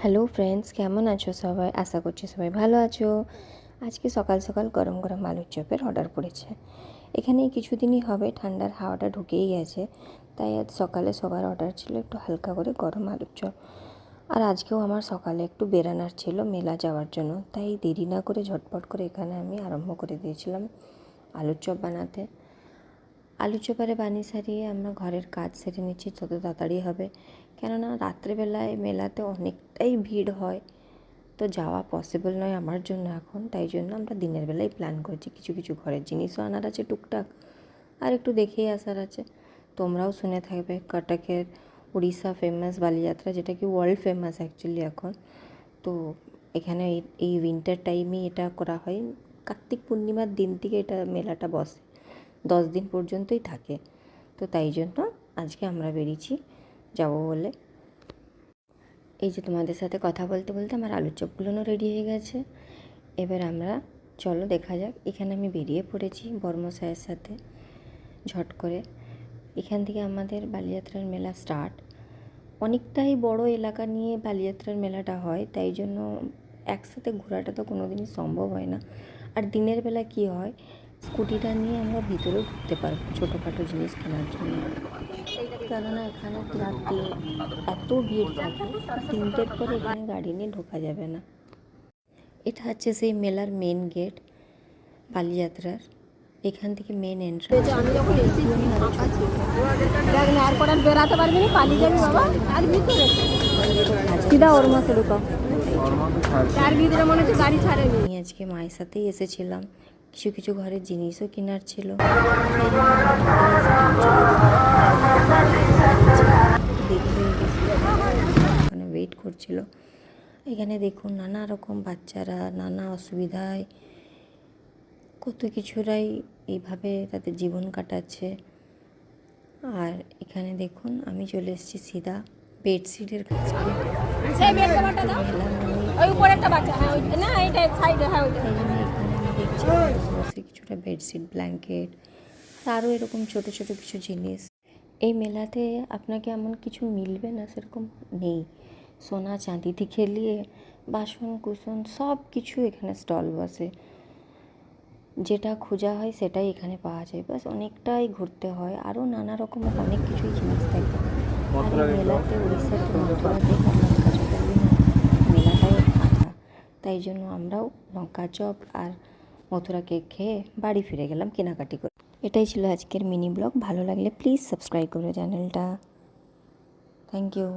Hello friends, কেমন আছো সবাই? আশা করছি সবাই ভালো আছো। আজকে সকাল সকাল গরম গরম আলুর চপের অর্ডার পড়েছে। এখানে কিছুদিনই হবে ঠান্ডার হাওয়াটা ঢুকেই গেছে, তাই আজ সকালে সবার অর্ডার ছিল একটু হালকা করে গরম আলুর চপ। আর আজকেও আমার সকালে একটু বেরানোর ছিল মেলা যাওয়ার জন্য, তাই দেরি না করে ঝটপট করে এখানে আমি আরম্ভ করে দিয়েছিলাম আলুর চপ বানাতে। আলু চোপারে বানিয়ে সারিয়ে আমরা ঘরের কাজ সেরে নিচ্ছি, তত তাড়াতাড়ি হবে, কেননা রাত্রেবেলায় মেলাতে অনেকটাই ভিড় হয়, তো যাওয়া পসিবল নয় আমার জন্য এখন। তাই জন্য আমরা দিনের বেলায় প্ল্যান করছি, কিছু কিছু ঘরের জিনিসও আনার আছে টুকটাক, আর একটু দেখেই আসার আছে। তোমরাও শুনে থাকবে কটকের উড়িষ্যা ফেমাস বালিযাত্রা, যেটা কি ওয়ার্ল্ড ফেমাস অ্যাকচুয়ালি এখন। তো এখানে এই উইন্টার টাইমেই এটা করা হয়, কার্তিক পূর্ণিমার দিন থেকে এটা মেলাটা বসে, 10 দিন পর্যন্তই থাকে। তো তাই জন্য আজকে আমরা বেরিয়েছি যাবো বলে। এই যে তোমাদের সাথে কথা বলতে বলতে আমার আলুর চপগুলোও রেডি হয়ে গেছে। এবার আমরা চলো দেখা যাক। এখানে আমি বেরিয়ে পড়েছি বর্মশাইয়ের সাথে ঝট করে। এখান থেকে আমাদের বালিযাত্রার মেলা স্টার্ট। অনেকটাই বড় এলাকা নিয়ে বালিযাত্রার মেলাটা হয়, তাই জন্য একসাথে ঘোরাটা তো কোনো দিনই সম্ভব হয় না। আর দিনের বেলা কি হয়, স্কুটিটা নিয়ে আমরা ভিতরেও ঢুকতে পারবো ছোটোখাটো জিনিস কেনার জন্য, কেননা এখানে রাত্রে এত ভিড় থাকে, 3টের পরে এখানে গাড়ি নিয়ে ঢোকা যাবে না। এটা হচ্ছে সেই মেলার মেন গেট বালিযাত্রার, এখান থেকে মেন এন্ট্রান্স। বেড়াতে পারবি না, পালিয়ে যাবি বাবা, আর ভিতরে সিধা ওর মাসে ঢুকাও, তার ভিতরে মনে হচ্ছে গাড়ি ছাড়েনি। আমি আজকে মায়ের সাথেই এসেছিলাম, কিছু কিছু ঘরের জিনিসও কেনার ছিল। ওখানে ওয়েট করছিল। এখানে দেখুন নানা রকম বাচ্চারা নানা অসুবিধায় কত কিছুরাই এইভাবে তাদের জীবন কাটাচ্ছে। আর এখানে দেখুন আমি চলে এসেছি সিধা বেডশিটের কাছে। এখানে আমি দেখছি বসে কিছুটা বেডশিট, ব্ল্যাঙ্কেট, আরও এরকম ছোটো ছোটো কিছু জিনিস। এই মেলাতে আপনাকে এমন কিছু মিলবে না সেরকম নেই। সোনা চাঁদি থেকে নিয়ে বাসন কুসন সব কিছু এখানে স্টল বসে, যেটা খোঁজা হয় সেটাই এখানে পাওয়া যায়। বাস অনেকটাই ঘুরতে হয়, আরও নানা রকম অনেক কিছুই জিনিস থাকে। আর এই মেলাতে উড়িষ্যার মথুরা থেকে লঙ্কা চপের বিনা মেলাটাই আধা, তাই জন্য আমরাও লঙ্কা চপ আর মথুরা কেক খেয়ে বাড়ি ফিরে গেলাম কেনাকাটি করে। এটাই ছিল আজকের মিনি ব্লগ। ভালো লাগলে প্লিজ সাবস্ক্রাইব করো চ্যানেলটা। Thank you.